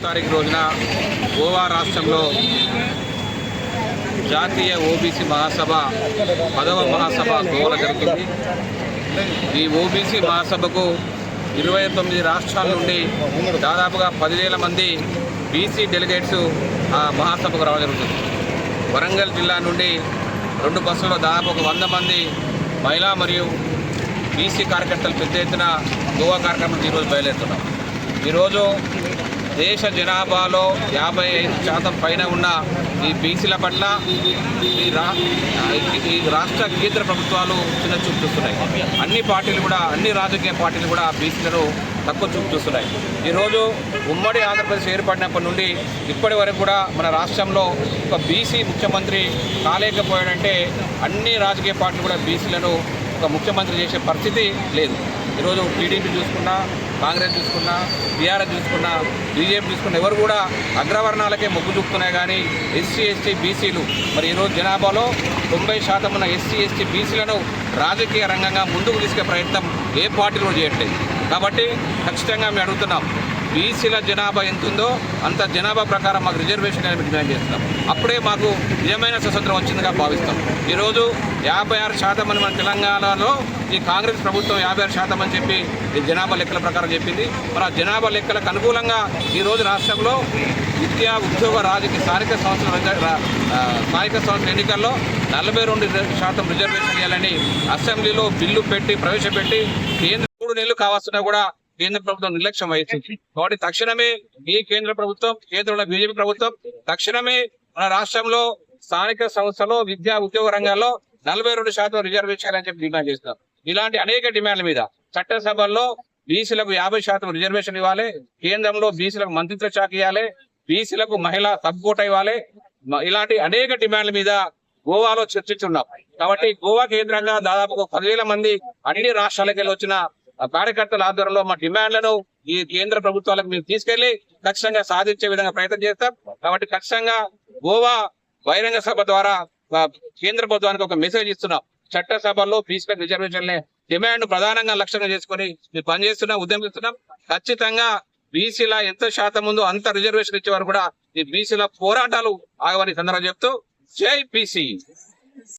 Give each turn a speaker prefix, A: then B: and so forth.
A: తారీఖు రోజున గోవా రాష్ట్రంలో జాతీయ ఓబీసీ మహాసభ 10వ మహాసభ గోవాలో జరుగుతుంది. ఈ ఓబీసీ మహాసభకు 29 రాష్ట్రాల నుండి దాదాపుగా 10,000 మంది బీసీ డెలిగేట్స్ ఆ మహాసభకు రావడం జరుగుతుంది. వరంగల్ జిల్లా నుండి 2 బస్సుల్లో దాదాపు 100 మంది మహిళా మరియు బీసీ కార్యకర్తలు పెద్ద ఎత్తున గోవా కార్యక్రమం ఈరోజు బయలుదేరుతున్నాం. ఈరోజు దేశ జనాభాలో 55% పైన ఉన్న ఈ బీసీల పట్ల ఈ రాష్ట్ర కేంద్ర ప్రభుత్వాలు చిన్న చూపు చూస్తున్నాయి. అన్ని రాజకీయ పార్టీలు కూడా బీసీలను తక్కువ చూపు చూస్తున్నాయి. ఈరోజు ఉమ్మడి ఆంధ్రప్రదేశ్ ఏర్పడినప్పటి నుండి ఇప్పటి వరకు కూడా మన రాష్ట్రంలో ఒక బీసీ ముఖ్యమంత్రి కాలేకపోయాడంటే అన్ని రాజకీయ పార్టీలు కూడా బీసీలను ఒక ముఖ్యమంత్రి చేసే పరిస్థితి లేదు. ఈరోజు టీడీపీ చూసుకున్నా, కాంగ్రెస్ చూసుకున్నా, టీఆర్ఎస్ చూసుకున్నా, బీజేపీ చూసుకున్నా ఎవరు కూడా అగ్రవర్ణాలకే మొగ్గు చూపుతున్నాయి. కానీ ఎస్సీ ఎస్టీ బీసీలు మరి ఈరోజు జనాభాలో 90% ఉన్న ఎస్సీ ఎస్టీ బీసీలను రాజకీయ రంగంగా ముందుకు తీసుకే ప్రయత్నం ఏ పార్టీలు కూడా చేయట్లేదు. కాబట్టి ఖచ్చితంగా మేము అడుగుతున్నాం, బీసీల జనాభా ఎంత ఉందో అంత జనాభా ప్రకారం మాకు రిజర్వేషన్ అనేది డిమాండ్ చేస్తున్నాం. అప్పుడే మాకు నిజమైన స్వతంత్రం వచ్చిందిగా భావిస్తాం. ఈరోజు 56% అని మన తెలంగాణలో ఈ కాంగ్రెస్ ప్రభుత్వం 56% అని చెప్పి ఈ జనాభా లెక్కల ప్రకారం చెప్పింది. మరి ఆ జనాభా లెక్కలకు అనుకూలంగా ఈరోజు రాష్ట్రంలో విద్యా ఉద్యోగ రాజకీయ స్థానిక సంస్థల ఎన్నికల్లో 42% రిజర్వేషన్ ఇవ్వాలని అసెంబ్లీలో బిల్లు పెట్టి ప్రవేశపెట్టి 3 నెలలు కావాల్సినా కూడా కేంద్ర ప్రభుత్వం నిర్లక్ష్యం వహించింది. కాబట్టి తక్షణమే ఈ కేంద్ర ప్రభుత్వం, కేంద్రంలో బీజేపీ ప్రభుత్వం తక్షణమే మన రాష్ట్రంలో స్థానిక సంస్థలో విద్యా ఉద్యోగ రంగాల్లో 42% రిజర్వేషన్ అని చెప్పి డిమాండ్ చేస్తున్నాం. ఇలాంటి అనేక డిమాండ్ల మీద చట్టసభల్లో బీసీలకు 50% రిజర్వేషన్ ఇవ్వాలి, కేంద్రంలో బీసీలకు మంత్రిత్వ శాఖ ఇవ్వాలి, బీసీలకు మహిళా సబ్ కోటా ఇవ్వాలి. ఇలాంటి అనేక డిమాండ్ల మీద గోవాలో చర్చించున్నాం. కాబట్టి గోవా కేంద్రంగా దాదాపు 10,000 మంది అన్ని రాష్ట్రాలకు వెళ్ళి వచ్చిన కార్యకర్తల ఆధ్వర్యంలో మా డిమాండ్లను ఈ కేంద్ర ప్రభుత్వాలకు మేము తీసుకెళ్లి ఖచ్చితంగా సాధించే విధంగా ప్రయత్నం చేస్తాం. కాబట్టి ఖచ్చితంగా గోవా బహిరంగ సభ ద్వారా కేంద్ర ప్రభుత్వానికి ఒక మెసేజ్ ఇస్తున్నాం. చట్టసభల్లో బీసీలకు రిజర్వేషన్లే డిమాండ్ ప్రధానంగా లక్ష్యంగా చేసుకుని మేము పనిచేస్తున్నాం, ఉద్యమిస్తున్నాం. ఖచ్చితంగా బీసీల ఎంత శాతం ఉందో అంత రిజర్వేషన్ ఇచ్చేవారు కూడా ఈ బీసీల పోరాటాలు ఆగవని సందర్భంగా చెప్తూ జై బీసీ.